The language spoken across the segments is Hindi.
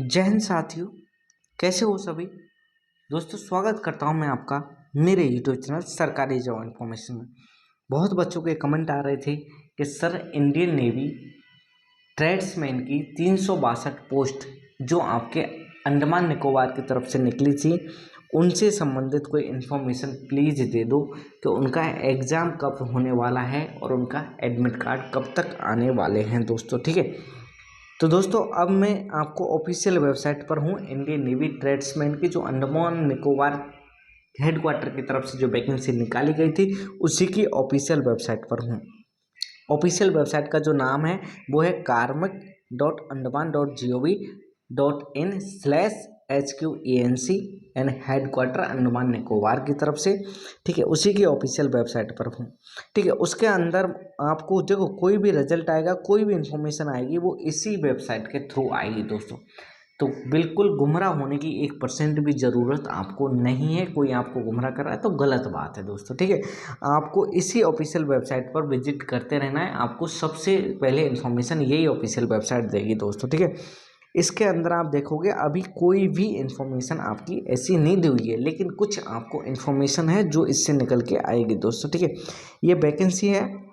जय हिंद साथियों, कैसे हो सभी दोस्तों। स्वागत करता हूं मैं आपका मेरे यूट्यूब चैनल सरकारी जॉब इन्फॉर्मेशन में। बहुत बच्चों के कमेंट आ रहे थे कि सर इंडियन नेवी ट्रेड्समैन की 362 पोस्ट जो आपके अंडमान निकोबार की तरफ से निकली थी, उनसे संबंधित कोई इन्फॉर्मेशन प्लीज़ दे दो कि उनका एग्ज़ाम कब होने वाला है और उनका एडमिट कार्ड कब तक आने वाले हैं दोस्तों। ठीक है, तो दोस्तों अब मैं आपको ऑफिशियल वेबसाइट पर हूँ इंडियन नेवी ट्रेड्समैन की, जो अंडमान निकोबार हेडक्वार्टर की तरफ से जो वैकेंसी निकाली गई थी उसी की ऑफिशियल वेबसाइट पर हूँ। ऑफिशियल वेबसाइट का जो नाम है वो है karmic.andaman.gov.in/HQENC and headquarter Andaman Nicobar की तरफ से। ठीक है, उसी की ऑफिशियल वेबसाइट पर हूँ। ठीक है, उसके अंदर आपको देखो कोई भी रिजल्ट आएगा, कोई भी इंफॉर्मेशन आएगी, वो इसी वेबसाइट के थ्रू आएगी दोस्तों। तो बिल्कुल गुमराह होने की 1% भी ज़रूरत आपको नहीं है। कोई आपको गुमराह कर रहा है तो गलत बात है दोस्तों। ठीक है, आपको इसी ऑफिशियल वेबसाइट पर विजिट करते रहना है। आपको सबसे पहले इन्फॉर्मेशन यही ऑफिशियल वेबसाइट देगी दोस्तों। ठीक है, इसके अंदर आप देखोगे अभी कोई भी इन्फॉर्मेशन आपकी ऐसी नहीं दी हुई है, लेकिन कुछ आपको इन्फॉर्मेशन है जो इससे निकल के आएगी दोस्तों। ठीक है, ये वैकेंसी है,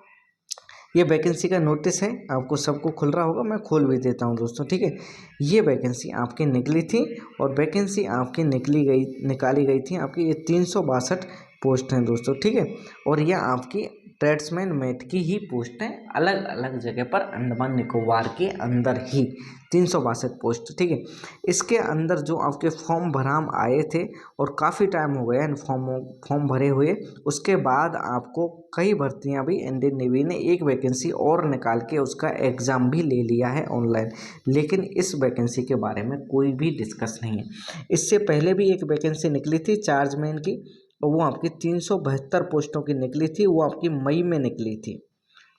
ये वैकेंसी का नोटिस है, आपको सबको खुल रहा होगा, मैं खोल भी देता हूं दोस्तों। ठीक है, ये वैकेंसी आपकी निकली थी और वैकेंसी आपकी निकाली गई थी आपकी, ये 362 पोस्ट हैं दोस्तों। ठीक है, और ये आपकी ट्रेड्समैन मेट की ही पोस्ट है, अलग अलग जगह पर अंडमान निकोबार के अंदर ही 362 पोस्ट। ठीक है, इसके अंदर जो आपके फॉर्म भराम आए थे और काफ़ी टाइम हो गया इन फॉर्म भरे हुए, उसके बाद आपको कई भर्तियां भी इंडियन नेवी ने एक वैकेंसी और निकाल के उसका एग्ज़ाम भी ले लिया है ऑनलाइन, लेकिन इस वैकेंसी के बारे में कोई भी डिस्कस नहीं है। इससे पहले भी एक वैकेंसी निकली थी चार्जमैन की, और वो आपकी 372 पोस्टों की निकली थी, वो आपकी मई में निकली थी।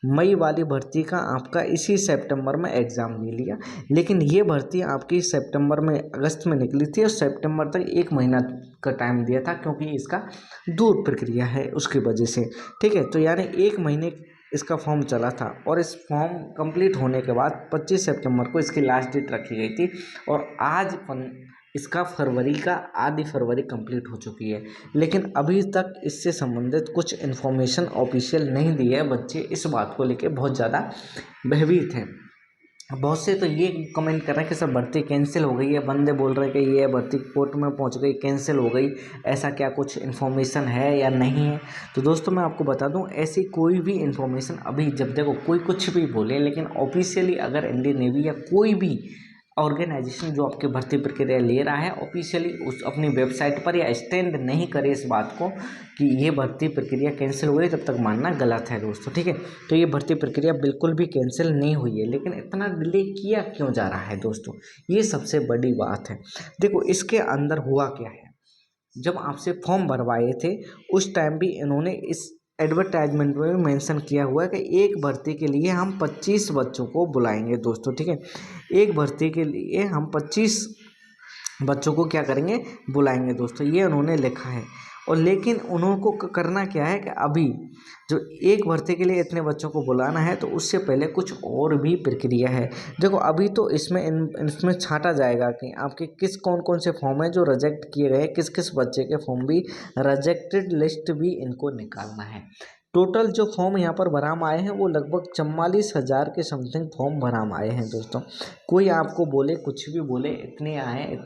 मई वाली भर्ती का आपका इसी सितंबर में एग्ज़ाम ले लिया, लेकिन ये भर्ती आपकी सितंबर में अगस्त में निकली थी और सितंबर तक 1 महीना का टाइम दिया था, क्योंकि इसका दूर प्रक्रिया है उसकी वजह से। ठीक है, तो यानी 1 महीने इसका फॉर्म चला था और इस फॉर्म कंप्लीट होने के बाद 25 सितंबर को इसकी लास्ट डेट रखी गई थी, और आज इसका फरवरी का आधी फरवरी कंप्लीट हो चुकी है, लेकिन अभी तक इससे संबंधित कुछ इन्फॉर्मेशन ऑफिशियल नहीं दी है। बच्चे इस बात को लेके बहुत ज़्यादा भयभीत हैं। बहुत से तो ये कमेंट कर रहे हैं कि सर भर्ती कैंसिल हो गई है, बंदे बोल रहे हैं कि ये भर्ती कोर्ट में पहुंच गई, कैंसिल हो गई, ऐसा क्या कुछ इन्फॉर्मेशन है या नहीं है। तो दोस्तों मैं आपको बता दूं, ऐसी कोई भी इन्फॉर्मेशन अभी, जब देखो कोई कुछ भी बोले, लेकिन ऑफिशियली अगर इंडियन नेवी या कोई भी ऑर्गेनाइजेशन जो आपकी भर्ती प्रक्रिया ले रहा है ऑफिशियली उस अपनी वेबसाइट पर या स्टैंड नहीं करे इस बात को कि ये भर्ती प्रक्रिया कैंसिल हो गई, तब तक मानना गलत है दोस्तों। ठीक है, तो ये भर्ती प्रक्रिया बिल्कुल भी कैंसिल नहीं हुई है, लेकिन इतना डिले किया क्यों जा रहा है दोस्तों, ये सबसे बड़ी बात है। देखो इसके अंदर हुआ क्या है, जब आपसे फॉर्म भरवाए थे उस टाइम भी इन्होंने इस एडवर्टाइजमेंट में भी मेंशन किया हुआ है कि एक भर्ती के लिए हम 25 बच्चों को बुलाएंगे दोस्तों। ठीक है, एक भर्ती के लिए हम 25 बच्चों को क्या करेंगे, बुलाएंगे दोस्तों, ये उन्होंने लिखा है। और लेकिन उनको करना क्या है कि अभी जो एक भर्ती के लिए इतने बच्चों को बुलाना है, तो उससे पहले कुछ और भी प्रक्रिया है। देखो अभी तो इसमें छांटा जाएगा कि आपके किस कौन कौन से फॉर्म है जो रिजेक्ट किए गए, किस किस बच्चे के फॉर्म भी रिजेक्टेड लिस्ट भी इनको निकालना है। टोटल जो फॉर्म यहाँ पर भराम आए हैं वो लगभग 44,000 के समथिंग फॉर्म भराम आए हैं दोस्तों। कोई आपको बोले कुछ भी बोले, इतने आए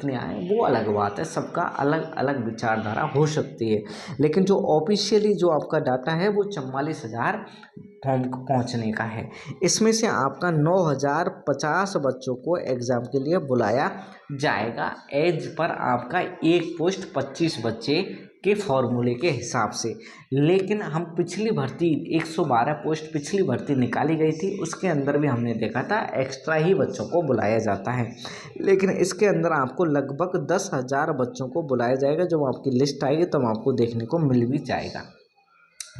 वो अलग बात है, सबका अलग अलग विचारधारा हो सकती है, लेकिन जो ऑफिशियली जो आपका डाटा है वो 44,000 फॉर्म को पहुँचने का है। इसमें से आपका 9,050 बच्चों को एग्ज़ाम के लिए बुलाया जाएगा, एज पर आपका एक पोस्ट 25 बच्चे के फॉर्मूले के हिसाब से। लेकिन हम पिछली भर्ती 112 पोस्ट पिछली भर्ती निकाली गई थी, उसके अंदर भी हमने देखा था एक्स्ट्रा ही बच्चों को बुलाया जाता है, लेकिन इसके अंदर आपको लगभग 10,000 बच्चों को बुलाया जाएगा। जब आपकी लिस्ट आएगी तब आपको देखने को मिल भी जाएगा।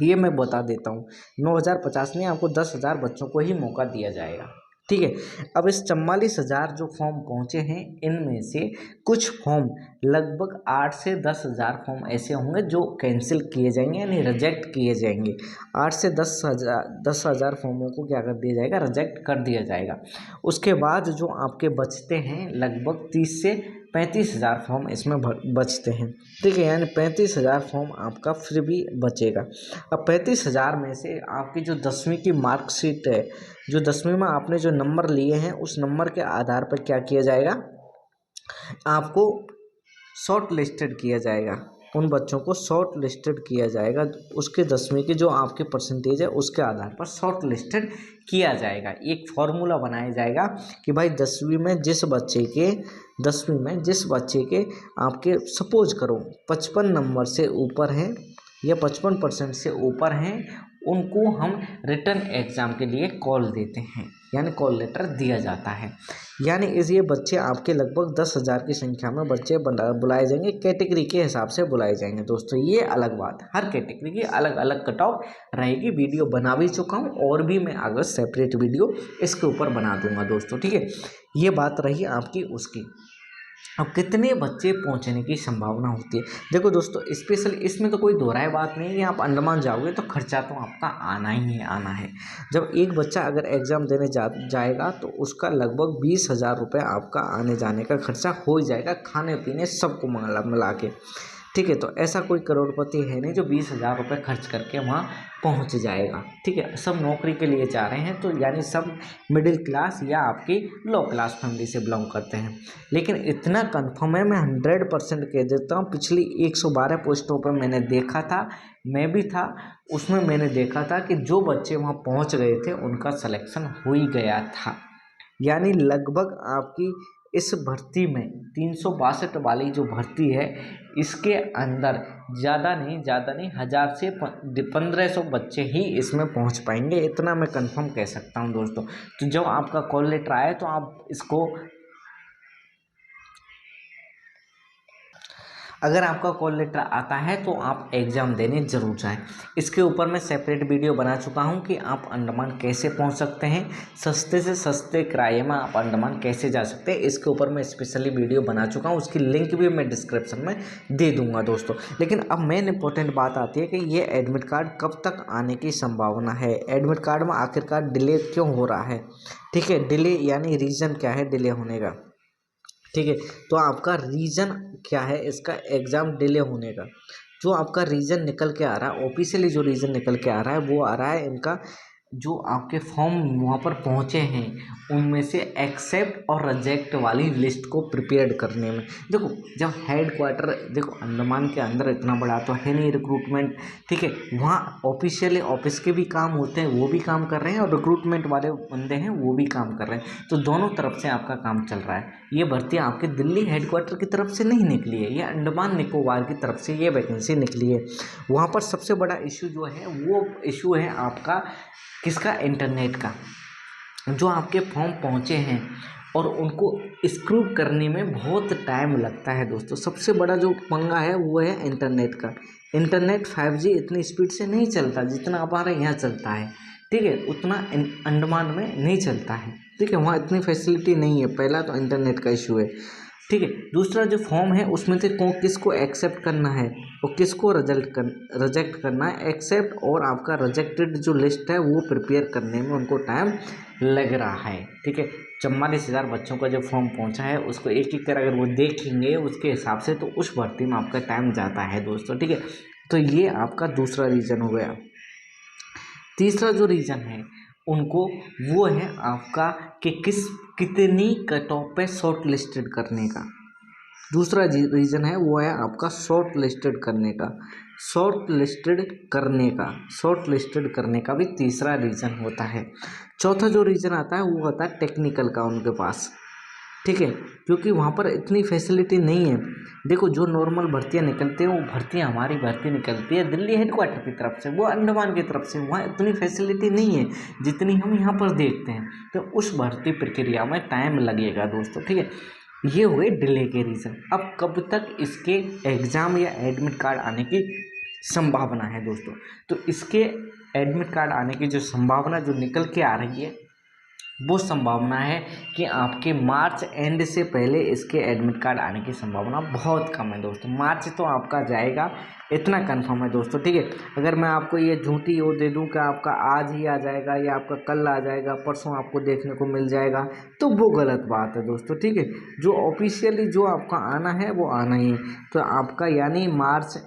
ये मैं बता देता हूँ, 9,050 नहीं, आपको 10,000 बच्चों को ही मौका दिया जाएगा। ठीक है। अब इस 44,000 जो फॉर्म पहुंचे हैं, इनमें से कुछ फॉर्म लगभग 8 से 10,000 फॉर्म ऐसे होंगे जो कैंसिल किए जाएंगे, यानी रिजेक्ट किए जाएंगे। 8 से 10,000 फॉर्मों को क्या कर दिया जाएगा, रिजेक्ट कर दिया जाएगा। उसके बाद जो आपके बचते हैं लगभग 30 से 35,000 फॉर्म इसमें बचते हैं। ठीक है, यानी 35,000 फॉर्म आपका फिर भी बचेगा। अब 35,000 में से आपकी जो 10वीं की मार्कशीट है, जो 10वीं में आपने जो नंबर लिए हैं, उस नंबर के आधार पर क्या किया जाएगा, आपको शॉर्ट लिस्टेड किया जाएगा। उन बच्चों को शॉर्ट लिस्टेड किया जाएगा, उसके 10वीं की जो आपके परसेंटेज है उसके आधार पर शॉर्ट लिस्टेड किया जाएगा। एक फॉर्मूला बनाया जाएगा कि भाई 10वीं में जिस बच्चे के आपके सपोज करो 55 नंबर से ऊपर हैं या 55% से ऊपर हैं, उनको हम रिटर्न एग्ज़ाम के लिए कॉल देते हैं, यानी कॉल लेटर दिया जाता है। यानी ये बच्चे आपके लगभग 10,000 की संख्या में बच्चे बुलाए जाएंगे, कैटेगरी के हिसाब से बुलाए जाएंगे। दोस्तों ये अलग बात है, हर कैटेगरी की अलग अलग कट ऑफ रहेगी। वीडियो बना भी चुका हूँ और भी मैं आगे सेपरेट वीडियो इसके ऊपर बना दूंगा दोस्तों। ठीक है, ये बात रही आपकी उसकी। अब कितने बच्चे पहुंचने की संभावना होती है, देखो दोस्तों, स्पेशल इसमें तो कोई दोहराए बात नहीं है कि आप अंडमान जाओगे तो खर्चा तो आपका आना ही आना है। जब एक बच्चा अगर एग्ज़ाम देने जाएगा तो उसका लगभग 20,000 रुपये आपका आने जाने का खर्चा हो ही जाएगा, खाने पीने सबको मिला के। ठीक है, तो ऐसा कोई करोड़पति है नहीं जो 20,000 रुपये खर्च करके वहाँ पहुँच जाएगा। ठीक है, सब नौकरी के लिए जा रहे हैं, तो यानी सब मिडिल क्लास या आपकी लो क्लास फैमिली से बिलोंग करते हैं। लेकिन इतना कन्फर्म है, मैं 100% कह देता हूँ, पिछली 112 पोस्टों पर मैंने देखा था, मैं भी था उसमें, मैंने देखा था कि जो बच्चे वहाँ पहुँच गए थे उनका सिलेक्शन हो ही गया था। यानी लगभग आपकी इस भर्ती में 362 वाली जो भर्ती है, इसके अंदर ज़्यादा नहीं 1,000 से 1,500 बच्चे ही इसमें पहुंच पाएंगे, इतना मैं कंफर्म कह सकता हूं दोस्तों। तो जब आपका कॉल लेटर आए तो आप इसको, अगर आपका कॉल लेटर आता है तो आप एग्ज़ाम देने ज़रूर जाएं। इसके ऊपर मैं सेपरेट वीडियो बना चुका हूं कि आप अंडमान कैसे पहुंच सकते हैं, सस्ते से सस्ते किराए में आप अंडमान कैसे जा सकते हैं, इसके ऊपर मैं स्पेशली वीडियो बना चुका हूं, उसकी लिंक भी मैं डिस्क्रिप्शन में दे दूँगा दोस्तों। लेकिन अब मेन इंपॉर्टेंट बात आती है कि ये एडमिट कार्ड कब तक आने की संभावना है, एडमिट कार्ड में आखिरकार डिले क्यों हो रहा है। ठीक है, डिले यानी रीज़न क्या है डिले होने का। ठीक है, तो आपका रीज़न क्या है इसका एग्ज़ाम डिले होने का, जो आपका रीज़न निकल के आ रहा है, ऑफिशियली जो रीज़न निकल के आ रहा है वो आ रहा है इनका, जो आपके फॉर्म वहाँ पर पहुँचे हैं उनमें से एक्सेप्ट और रिजेक्ट वाली लिस्ट को प्रिपेयर करने में। देखो, जब हेड क्वार्टर, देखो अंडमान के अंदर इतना बड़ा तो है नहीं रिक्रूटमेंट। ठीक है, वहाँ ऑफिशियली ऑफिस के भी काम होते हैं, वो भी काम कर रहे हैं, और रिक्रूटमेंट वाले बंदे हैं वो भी काम कर रहे हैं, तो दोनों तरफ से आपका काम चल रहा है। ये भर्ती आपके दिल्ली हेड क्वार्टर की तरफ से नहीं निकली है, ये अंडमान निकोबार की तरफ से ये वैकेंसी निकली है। वहाँ पर सबसे बड़ा इशू जो है वो इशू है आपका किसका, इंटरनेट का। जो आपके फॉर्म पहुँचे हैं और उनको स्क्रूप करने में बहुत टाइम लगता है दोस्तों। सबसे बड़ा जो पंगा है वो है इंटरनेट का। इंटरनेट 5G इतनी स्पीड से नहीं चलता जितना हमारे यहाँ चलता है। ठीक है, उतना अंडमान में नहीं चलता है। ठीक है, वहाँ इतनी फैसिलिटी नहीं है, पहला तो इंटरनेट का इशू है। ठीक है, दूसरा जो फॉर्म है उसमें से किसको एक्सेप्ट करना है और किसको रिजेक्ट करना है, एक्सेप्ट और आपका रिजेक्टेड जो लिस्ट है वो प्रिपेयर करने में उनको टाइम लग रहा है। ठीक है, 44,000 बच्चों का जो फॉर्म पहुंचा है उसको एक एक कर अगर वो देखेंगे उसके हिसाब से तो उस भर्ती में आपका टाइम जाता है दोस्तों। ठीक है, तो ये आपका दूसरा रीज़न हो गया। तीसरा जो रीज़न है उनको वो है आपका कि कितनी कट ऑफ पे शॉर्ट लिस्टेड करने का। दूसरा रीज़न है वो है आपका शॉर्ट लिस्टेड करने का। शॉर्ट लिस्टेड करने का भी तीसरा रीज़न होता है। चौथा जो रीज़न आता है वो होता है टेक्निकल का उनके पास। ठीक है, क्योंकि वहाँ पर इतनी फैसिलिटी नहीं है। देखो, जो नॉर्मल भर्तियाँ निकलती हैं वो भर्तियाँ, हमारी भर्ती निकलती है दिल्ली हेडक्वार्टर की तरफ से, वो अंडमान की तरफ से, वहाँ इतनी फैसिलिटी नहीं है जितनी हम यहाँ पर देखते हैं, तो उस भर्ती प्रक्रिया में टाइम लगेगा दोस्तों। ठीक है, ये हुए डिले के रीज़न। अब कब तक इसके एग्ज़ाम या एडमिट कार्ड आने की संभावना है दोस्तों, तो इसके एडमिट कार्ड आने की जो संभावना जो निकल के आ रही है वो संभावना है कि आपके मार्च एंड से पहले इसके एडमिट कार्ड आने की संभावना बहुत कम है दोस्तों। मार्च तो आपका जाएगा, इतना कंफर्म है दोस्तों, ठीक है। अगर मैं आपको ये झूठी वो दे दूं कि आपका आज ही आ जाएगा या आपका कल आ जाएगा, परसों आपको देखने को मिल जाएगा, तो वो गलत बात है दोस्तों, ठीक है। जो ऑफिशियली जो आपका आना है वो आना ही है। तो आपका यानी मार्च,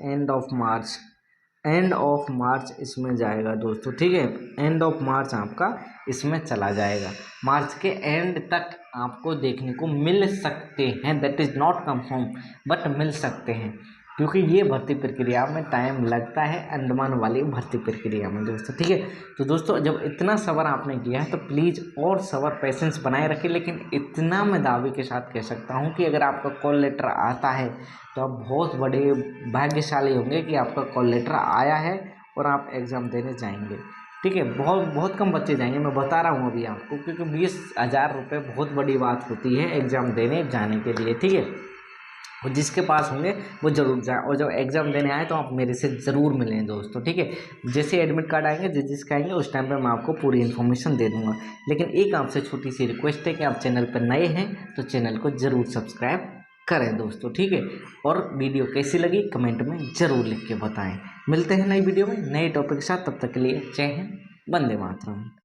एंड ऑफ मार्च इसमें जाएगा दोस्तों, ठीक है। एंड ऑफ मार्च आपका इसमें चला जाएगा। मार्च के एंड तक आपको देखने को मिल सकते हैं, that is not confirm, but मिल सकते हैं, क्योंकि ये भर्ती प्रक्रिया में टाइम लगता है, अंडमान वाली भर्ती प्रक्रिया में दोस्तों, ठीक है। तो दोस्तों जब इतना सब्र आपने किया है तो प्लीज़ और सब्र पेशेंस बनाए रखें। लेकिन इतना मैं दावे के साथ कह सकता हूँ कि अगर आपका कॉल लेटर आता है तो आप बहुत बड़े भाग्यशाली होंगे कि आपका कॉल लेटर आया है और आप एग्ज़ाम देने जाएंगे, ठीक है। बहुत बहुत कम बच्चे जाएंगे, मैं बता रहा हूँ अभी आपको, क्योंकि 20,000 रुपये बहुत बड़ी बात होती है एग्ज़ाम देने जाने के लिए, ठीक है। और जिसके पास होंगे वो ज़रूर जाए, और जब एग्ज़ाम देने आए तो आप मेरे से ज़रूर मिलें दोस्तों, ठीक है। जैसे एडमिट कार्ड आएंगे, जिसके आएंगे उस टाइम पे मैं आपको पूरी इन्फॉर्मेशन दे दूंगा। लेकिन एक आपसे छोटी सी रिक्वेस्ट है कि आप चैनल पर नए हैं तो चैनल को ज़रूर सब्सक्राइब करें दोस्तों, ठीक है। और वीडियो कैसी लगी कमेंट में ज़रूर लिख के बताएँ। मिलते हैं नई वीडियो में नए टॉपिक के साथ, तब तक के लिए जय हिंद, वंदे मातरम।